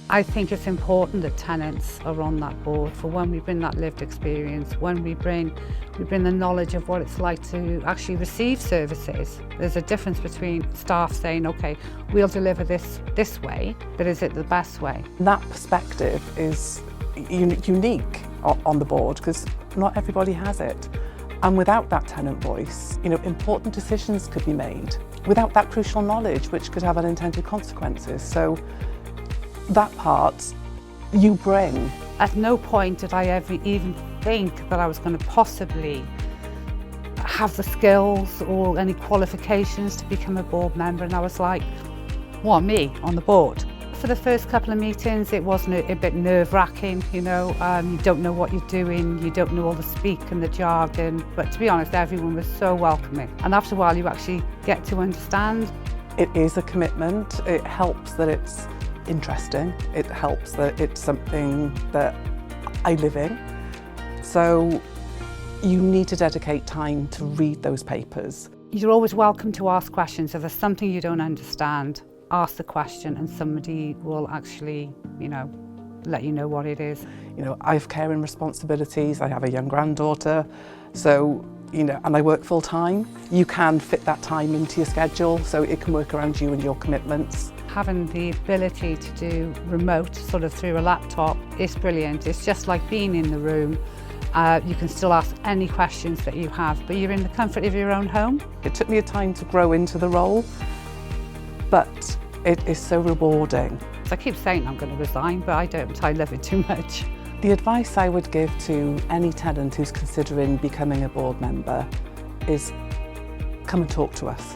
I think it's important that tenants are on that board for when we bring that lived experience, when we bring the knowledge of what it's like to actually receive services. There's a difference between staff saying, okay, we'll deliver this way, but is it the best way? That perspective is unique on the board because not everybody has it. And without that tenant voice, important decisions could be made without that crucial knowledge, which could have unintended consequences. So that part you bring. At no point did I ever even think that I was going to possibly have the skills or any qualifications to become a board member, and I was like, what, me on the board? For the first couple of meetings it was a bit nerve-wracking, you don't know what you're doing, you don't know all the speak and the jargon, but to be honest everyone was so welcoming, and after a while you actually get to understand. It is a commitment. It helps that it's interesting, it helps that it's something that I live in, so you need to dedicate time to read those papers. You're always welcome to ask questions. If there's something you don't understand, ask the question and somebody will actually, let you know what it is. I have caring responsibilities, I have a young granddaughter, so, and I work full time. You can fit that time into your schedule so it can work around you and your commitments. Having the ability to do remote, sort of through a laptop, is brilliant. It's just like being in the room. You can still ask any questions that you have, but you're in the comfort of your own home. It took me a time to grow into the role, but it is so rewarding. I keep saying I'm going to resign, but I don't. I love it too much. The advice I would give to any tenant who's considering becoming a board member is come and talk to us.